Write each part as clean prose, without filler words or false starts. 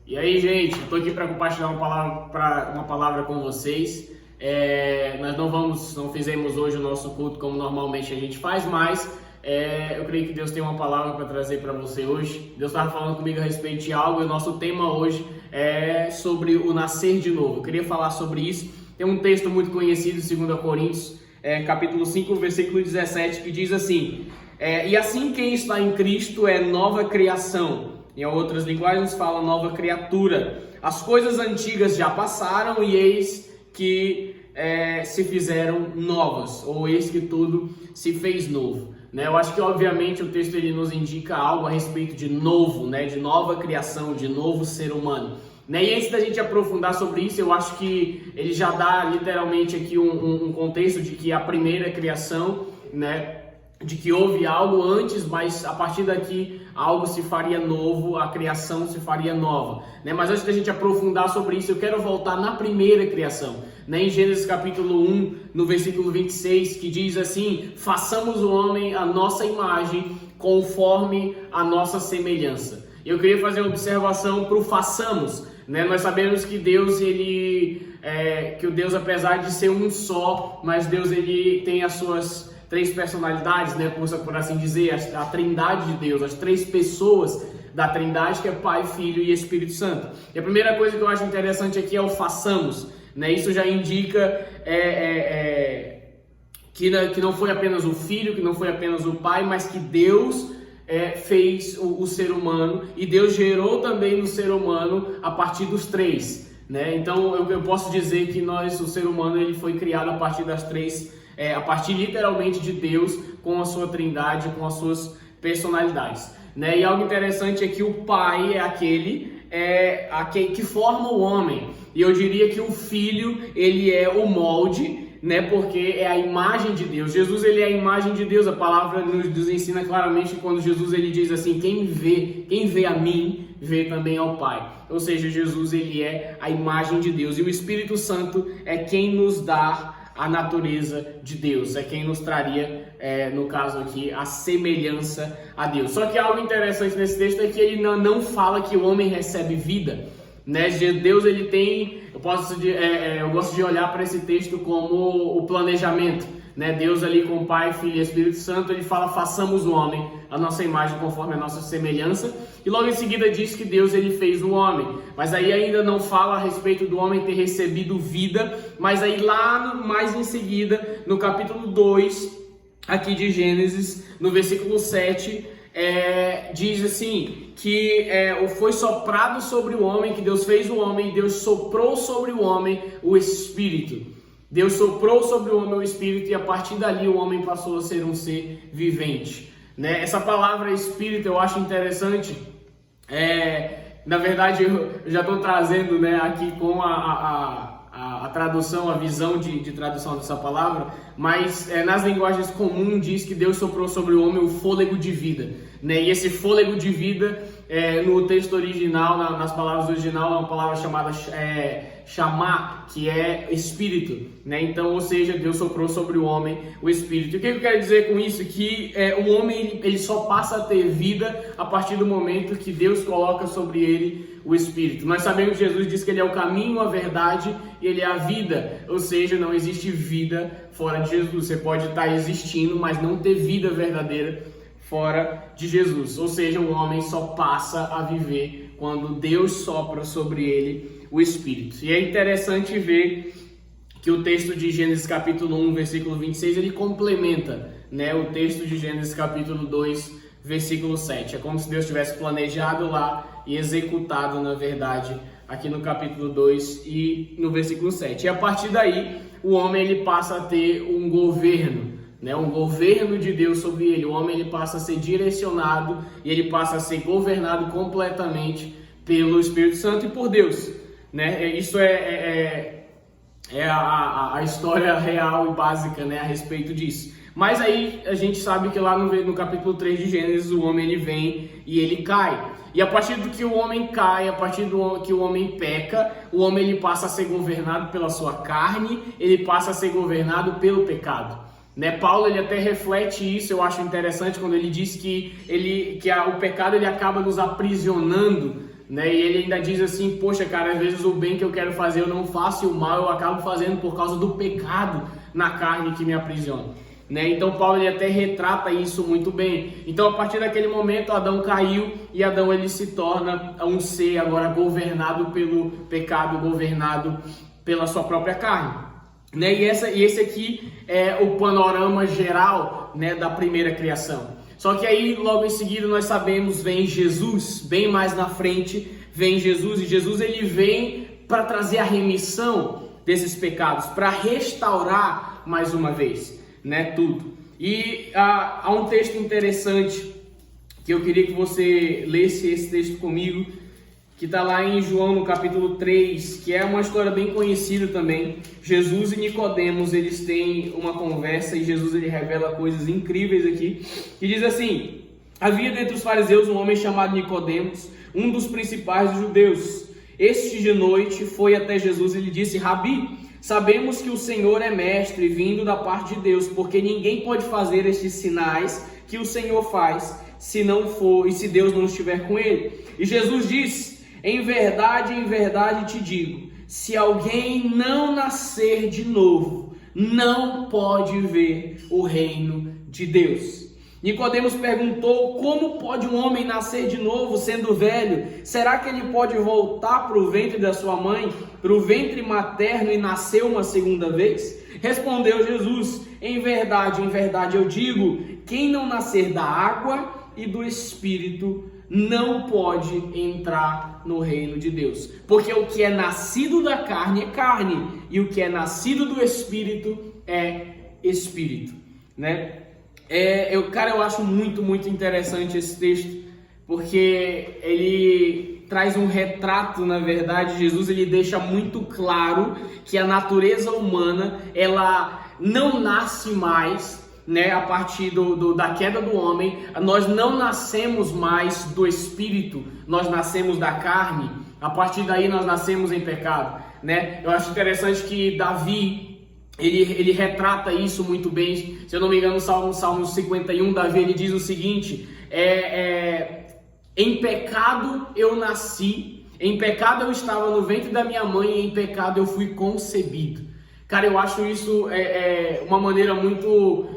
E aí, gente, estou aqui para compartilhar uma palavra com vocês. Nós não fizemos hoje o nosso culto como normalmente a gente faz, mas eu creio que Deus tem uma palavra para trazer para você hoje. Deus estava falando comigo a respeito de algo e o nosso tema hoje é sobre o nascer de novo. Eu queria falar sobre isso. Tem um texto muito conhecido, 2 Coríntios, capítulo 5, versículo 17, que diz assim: e assim quem está em Cristo é nova criação. Em outras linguagens fala nova criatura. As coisas antigas já passaram e eis que se fizeram novas, ou eis que tudo se fez novo. Eu acho que obviamente o texto ele nos indica algo a respeito de novo, de nova criação, de novo ser humano. E antes da gente aprofundar sobre isso, eu acho que ele já dá literalmente aqui um contexto de que a primeira criação, de que houve algo antes, mas a partir daqui algo se faria novo, a criação se faria nova. Mas antes da gente aprofundar sobre isso, eu quero voltar na primeira criação, em Gênesis capítulo 1, no versículo 26, que diz assim: façamos o homem à nossa imagem, conforme a nossa semelhança. Eu queria fazer uma observação para o façamos. Nós sabemos que Deus, Deus, apesar de ser um só, mas Deus ele tem as suas três personalidades, por assim dizer, a trindade de Deus, as três pessoas da trindade, que é Pai, Filho e Espírito Santo. E a primeira coisa que eu acho interessante aqui é o façamos. Isso já indica que não foi apenas o Filho, que não foi apenas o Pai, mas que Deus fez o ser humano, e Deus gerou também no ser humano a partir dos três. Então eu posso dizer que o ser humano, ele foi criado a partir das três, a partir literalmente de Deus, com a sua trindade, com as suas personalidades. E algo interessante é que o Pai é aquele que forma o homem, e eu diria que o Filho ele é o molde, porque é a imagem de Deus. Jesus ele é a imagem de Deus. A palavra nos ensina claramente quando Jesus ele diz assim: quem vê a mim, vê também ao Pai. Ou seja, Jesus ele é a imagem de Deus, e o Espírito Santo é quem nos dá a natureza de Deus, é quem nos traria, no caso aqui, a semelhança a Deus. Só que algo interessante nesse texto é que ele não fala que o homem recebe vida. Deus ele tem, eu gosto de olhar para esse texto como o planejamento. Deus ali com o Pai, Filho e Espírito Santo, ele fala: façamos o homem a nossa imagem conforme a nossa semelhança, e logo em seguida diz que Deus ele fez o homem, mas aí ainda não fala a respeito do homem ter recebido vida, mas aí lá mais em seguida, no capítulo 2 aqui de Gênesis, no versículo 7, diz assim, que foi soprado sobre o homem, que Deus fez o homem, e Deus soprou sobre o homem o Espírito. Deus soprou sobre o homem o Espírito, e a partir dali o homem passou a ser um ser vivente. Essa palavra Espírito eu acho interessante. Na verdade eu já estou trazendo aqui com a tradução, a visão de tradução dessa palavra, mas nas linguagens comuns diz que Deus soprou sobre o homem o fôlego de vida, e esse fôlego de vida no texto original, nas palavras original, é uma palavra chamada chamar, que é espírito, então, ou seja, Deus soprou sobre o homem o espírito. E o que eu quero dizer com isso? Que o homem ele só passa a ter vida a partir do momento que Deus coloca sobre ele o Espírito. Nós sabemos que Jesus diz que ele é o caminho, a verdade e ele é a vida, ou seja, não existe vida fora de Jesus. Você pode estar existindo, mas não ter vida verdadeira fora de Jesus, ou seja, o homem só passa a viver quando Deus sopra sobre ele o Espírito. E é interessante ver que o texto de Gênesis capítulo 1, versículo 26, ele complementa o texto de Gênesis capítulo 2, versículo 7. É como se Deus tivesse planejado lá e executado, na verdade, aqui no capítulo 2 e no versículo 7. E a partir daí, o homem ele passa a ter um governo, um governo de Deus sobre ele. O homem ele passa a ser direcionado e ele passa a ser governado completamente pelo Espírito Santo e por Deus. Isso é a história real e básica a respeito disso. Mas aí a gente sabe que lá no capítulo 3 de Gênesis o homem ele vem e ele cai. E a partir do que o homem cai, a partir do que o homem peca, o homem ele passa a ser governado pela sua carne, ele passa a ser governado pelo pecado. Paulo ele até reflete isso, eu acho interessante, quando ele diz que o pecado ele acaba nos aprisionando né? E ele ainda diz assim, poxa cara, às vezes o bem que eu quero fazer eu não faço e o mal eu acabo fazendo por causa do pecado na carne que me aprisiona, né? Então Paulo ele até retrata isso muito bem. Então a partir daquele momento Adão caiu e Adão ele se torna um ser agora governado pelo pecado, governado pela sua própria carne, né? E esse aqui é o panorama geral, né, da primeira criação. Só que aí logo em seguida nós sabemos, vem Jesus, bem mais na frente vem Jesus, e Jesus ele vem para trazer a remissão desses pecados, para restaurar mais uma vez, né, tudo. E há um texto interessante que eu queria que você lesse esse texto comigo, que está lá em João no capítulo 3, que é uma história bem conhecida também. Jesus e Nicodemos, eles têm uma conversa e Jesus ele revela coisas incríveis aqui, que diz assim: havia dentre os fariseus um homem chamado Nicodemos, um dos principais dos judeus. Este de noite foi até Jesus e lhe disse: Rabi, sabemos que o Senhor é mestre vindo da parte de Deus, porque ninguém pode fazer estes sinais que o Senhor faz se não for, e se Deus não estiver com ele. E Jesus disse: em verdade te digo, se alguém não nascer de novo, não pode ver o reino de Deus. Nicodemos perguntou: como pode um homem nascer de novo sendo velho? Será que ele pode voltar para o ventre da sua mãe, para o ventre materno e nascer uma segunda vez? Respondeu Jesus: em verdade eu digo, quem não nascer da água e do Espírito não pode entrar no reino de Deus. Porque o que é nascido da carne é carne, e o que é nascido do Espírito é Espírito, né? Eu acho muito interessante esse texto, porque ele traz um retrato, na verdade. Jesus ele deixa muito claro que a natureza humana, ela não nasce mais, né, a partir da queda do homem. Nós não nascemos mais do Espírito, nós nascemos da carne. A partir daí nós nascemos em pecado, né? Eu acho interessante que Davi ele retrata isso muito bem. Se eu não me engano, no Salmo 51, Davi ele diz o seguinte: em pecado eu nasci, em pecado eu estava no ventre da minha mãe, e em pecado eu fui concebido. Cara, eu acho isso uma maneira muito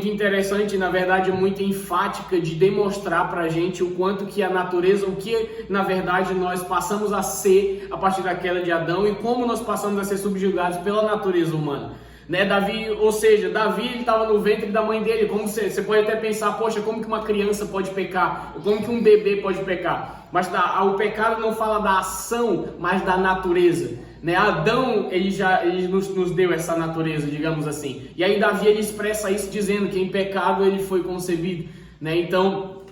interessante, na verdade muito enfática, de demonstrar pra gente o quanto que a natureza, o que na verdade nós passamos a ser a partir da queda de Adão, e como nós passamos a ser subjugados pela natureza humana, né? Davi ele estava no ventre da mãe dele. Como você pode até pensar, poxa, como que uma criança pode pecar? Como que um bebê pode pecar? Mas o pecado não fala da ação, mas da natureza, né? Adão, ele nos deu essa natureza, digamos assim. E aí Davi ele expressa isso dizendo que em pecado ele foi concebido, né? Então,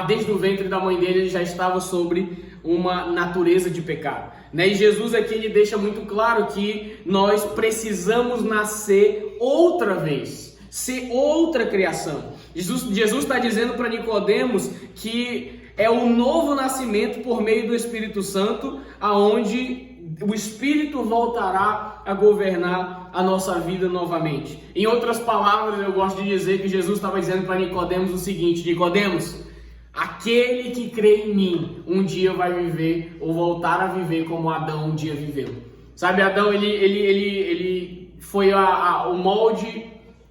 desde o ventre da mãe dele ele já estava sobre uma natureza de pecado, né? E Jesus aqui ele deixa muito claro que nós precisamos nascer outra vez, ser outra criação. Jesus está dizendo para Nicodemos que é o novo nascimento por meio do Espírito Santo, aonde o Espírito voltará a governar a nossa vida novamente. Em outras palavras, eu gosto de dizer que Jesus estava dizendo para Nicodemos o seguinte: Nicodemos, aquele que crê em mim um dia vai viver, ou voltar a viver como Adão um dia viveu. Sabe, Adão ele foi o molde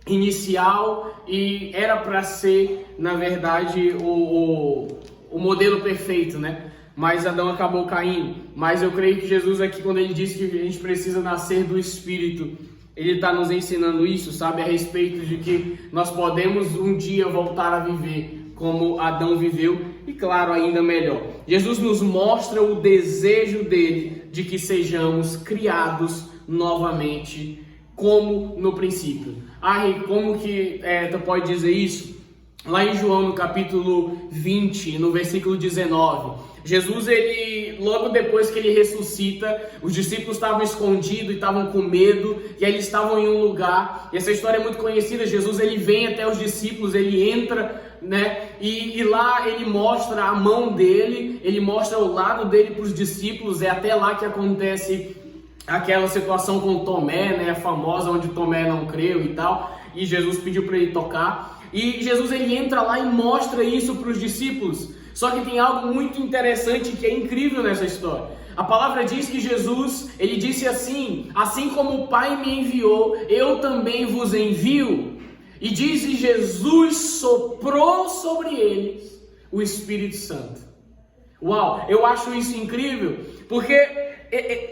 inicial e era para ser, na verdade, o modelo perfeito, né? Mas Adão acabou caindo. Mas eu creio que Jesus aqui, quando ele disse que a gente precisa nascer do Espírito, ele está nos ensinando isso, sabe? A respeito de que nós podemos um dia voltar a viver como Adão viveu, e claro, ainda melhor. Jesus nos mostra o desejo dele de que sejamos criados novamente, como no princípio. E como que tu pode dizer isso? Lá em João, no capítulo 20, no versículo 19, Jesus, logo depois que ele ressuscita, os discípulos estavam escondidos e estavam com medo, e aí eles estavam em um lugar, e essa história é muito conhecida. Jesus, ele vem até os discípulos, ele entra, né, e lá ele mostra a mão dele, ele mostra o lado dele para os discípulos. É até lá que acontece aquela situação com Tomé, né, a famosa, onde Tomé não creu e tal, e Jesus pediu para ele tocar, e Jesus ele entra lá e mostra isso para os discípulos. Só que tem algo muito interessante que é incrível nessa história. A palavra diz que Jesus, ele disse assim: assim como o Pai me enviou, eu também vos envio. E diz que Jesus soprou sobre eles o Espírito Santo. Uau, eu acho isso incrível, porque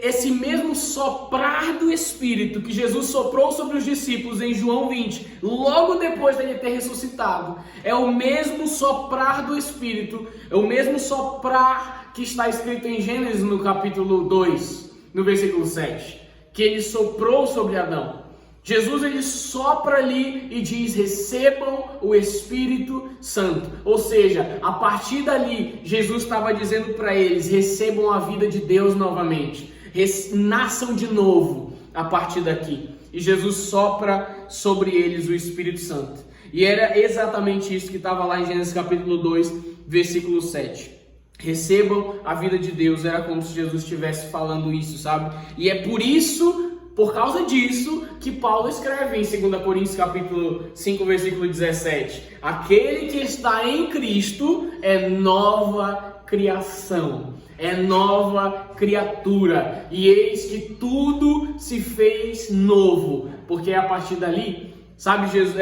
esse mesmo soprar do Espírito que Jesus soprou sobre os discípulos em João 20, logo depois dele ter ressuscitado, é o mesmo soprar do Espírito, é o mesmo soprar que está escrito em Gênesis no capítulo 2, no versículo 7, que ele soprou sobre Adão. Jesus, ele sopra ali e diz: recebam o Espírito Santo. Ou seja, a partir dali, Jesus estava dizendo para eles: recebam a vida de Deus novamente. Nasçam de novo a partir daqui. E Jesus sopra sobre eles o Espírito Santo. E era exatamente isso que estava lá em Gênesis capítulo 2, versículo 7. Recebam a vida de Deus. Era como se Jesus estivesse falando isso, sabe? E é por causa disso, que Paulo escreve em 2 Coríntios capítulo 5, versículo 17. Aquele que está em Cristo é nova criação, é nova criatura. E eis que tudo se fez novo. Porque a partir dali, sabe, Jesus,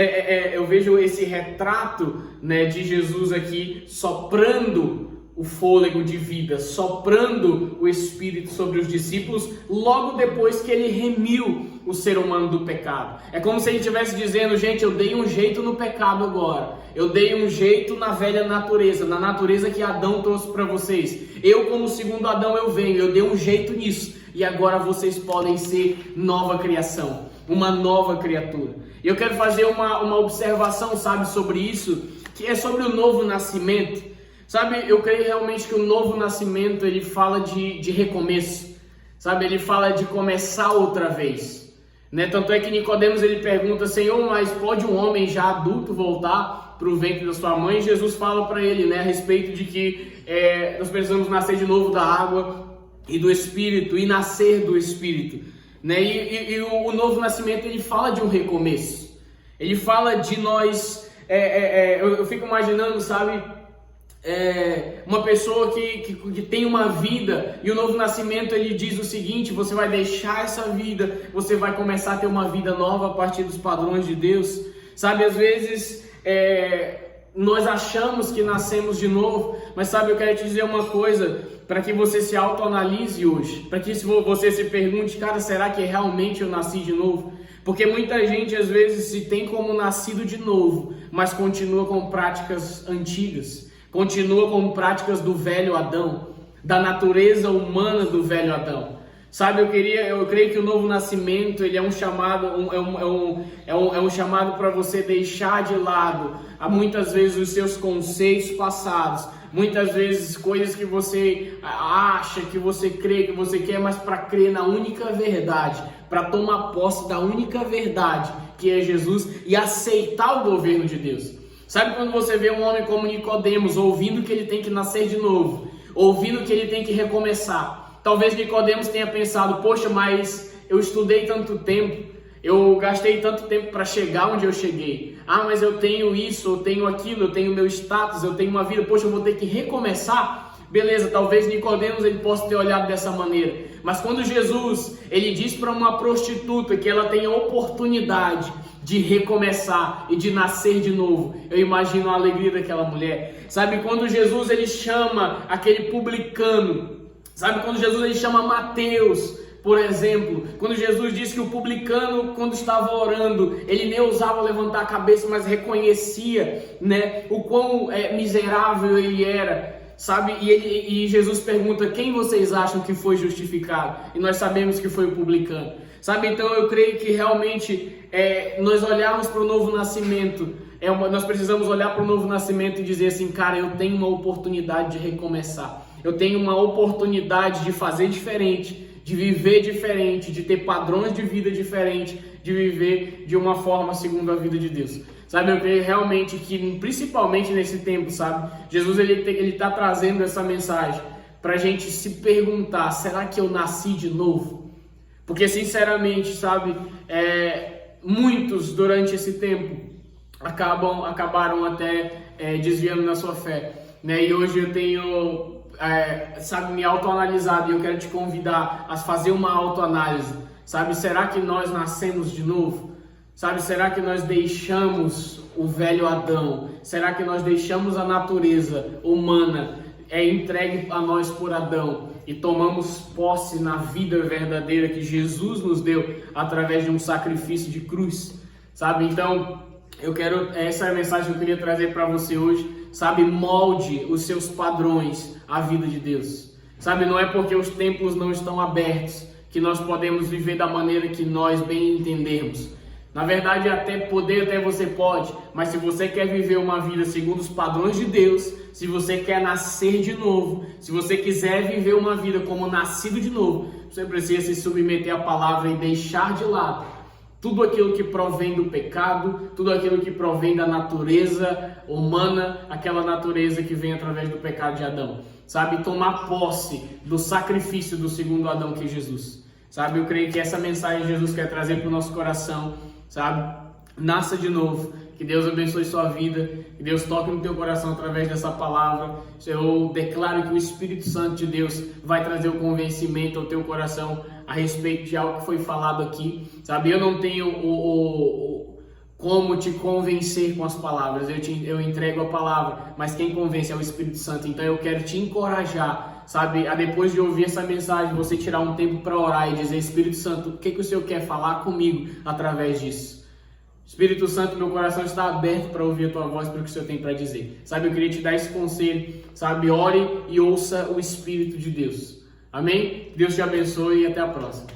eu vejo esse retrato, né, de Jesus aqui soprando o fôlego de vida, soprando o Espírito sobre os discípulos, logo depois que ele remiu o ser humano do pecado. É como se ele estivesse dizendo: gente, eu dei um jeito no pecado agora, eu dei um jeito na velha natureza, na natureza que Adão trouxe para vocês. Eu, como segundo Adão, eu dei um jeito nisso, e agora vocês podem ser nova criação, uma nova criatura. E eu quero fazer uma observação, sabe, sobre isso, que é sobre o novo nascimento. Sabe, eu creio realmente que o novo nascimento, ele fala de recomeço, sabe, ele fala de começar outra vez, né? Tanto é que Nicodemos, ele pergunta: Senhor, mas pode um homem já adulto voltar para o ventre da sua mãe? E Jesus fala para ele, né, a respeito de que nós precisamos nascer de novo da água e do Espírito, e nascer do Espírito, né? E o novo nascimento, ele fala de um recomeço, ele fala de nós, eu fico imaginando, sabe, uma pessoa que tem uma vida, e o novo nascimento, ele diz o seguinte: você vai deixar essa vida, você vai começar a ter uma vida nova a partir dos padrões de Deus. Sabe, às vezes nós achamos que nascemos de novo, mas sabe, eu quero te dizer uma coisa, para que você se autoanalise hoje, para que você se pergunte: cara, será que realmente eu nasci de novo? Porque muita gente às vezes se tem como nascido de novo, mas continua com práticas antigas, continua com práticas do velho Adão, da natureza humana do velho Adão. Sabe, eu creio que o novo nascimento, ele é um chamado, um chamado para você deixar de lado, muitas vezes, os seus conceitos passados, muitas vezes coisas que você acha, que você crê, que você quer, mas para crer na única verdade, para tomar posse da única verdade, que é Jesus, e aceitar o governo de Deus. Sabe, quando você vê um homem como Nicodemos, ouvindo que ele tem que nascer de novo, ouvindo que ele tem que recomeçar, talvez Nicodemos tenha pensado: poxa, mas eu estudei tanto tempo, eu gastei tanto tempo para chegar onde eu cheguei. Mas eu tenho isso, eu tenho aquilo, eu tenho meu status, eu tenho uma vida, poxa, eu vou ter que recomeçar. Beleza, talvez Nicodemos, ele possa ter olhado dessa maneira. Mas quando Jesus, ele diz para uma prostituta que ela tem a oportunidade de recomeçar e de nascer de novo, eu imagino a alegria daquela mulher. Sabe, quando Jesus, ele chama aquele publicano, sabe, quando Jesus, ele chama Mateus, por exemplo, quando Jesus disse que o publicano, quando estava orando, ele nem ousava levantar a cabeça, mas reconhecia, né, o quão miserável ele era, sabe, e Jesus pergunta: quem vocês acham que foi justificado? E nós sabemos que foi o publicano, sabe? Então eu creio que realmente nós olharmos para o novo nascimento, nós precisamos olhar para o novo nascimento e dizer assim: cara, eu tenho uma oportunidade de recomeçar, eu tenho uma oportunidade de fazer diferente, de viver diferente, de ter padrões de vida diferentes, de viver de uma forma segundo a vida de Deus. Sabe, eu creio realmente que, principalmente nesse tempo, sabe, Jesus, ele está trazendo essa mensagem para a gente se perguntar: será que eu nasci de novo? Porque, sinceramente, sabe, muitos durante esse tempo acabaram até desviando na sua fé. né? E hoje eu tenho, sabe, me autoanalisado, e eu quero te convidar a fazer uma autoanálise, sabe? Será que nós nascemos de novo? Sabe, será que nós deixamos o velho Adão? Será que nós deixamos a natureza humana entregue a nós por Adão e tomamos posse na vida verdadeira que Jesus nos deu através de um sacrifício de cruz? Sabe, então essa é a mensagem que eu queria trazer para você hoje. Sabe, molde os seus padrões à vida de Deus. Sabe, não é porque os templos não estão abertos que nós podemos viver da maneira que nós bem entendermos. Na verdade, até você pode, mas se você quer viver uma vida segundo os padrões de Deus, se você quer nascer de novo, se você quiser viver uma vida como nascido de novo, você precisa se submeter à palavra e deixar de lado tudo aquilo que provém do pecado, tudo aquilo que provém da natureza humana, aquela natureza que vem através do pecado de Adão. Sabe, tomar posse do sacrifício do segundo Adão, que é Jesus. Sabe, eu creio que essa mensagem Jesus quer trazer para o nosso coração. Sabe, nasça de novo, que Deus abençoe sua vida, que Deus toque no teu coração através dessa palavra. Eu declaro que o Espírito Santo de Deus vai trazer o convencimento ao teu coração a respeito de algo que foi falado aqui, sabe? Eu não tenho como te convencer com as palavras, eu entrego a palavra, mas quem convence é o Espírito Santo. Então eu quero te encorajar, sabe, a depois de ouvir essa mensagem, você tirar um tempo para orar e dizer: Espírito Santo, o que o Senhor quer falar comigo através disso? Espírito Santo, meu coração está aberto para ouvir a tua voz, para o que o Senhor tem para dizer. Sabe, eu queria te dar esse conselho, sabe, ore e ouça o Espírito de Deus. Amém? Deus te abençoe e até a próxima.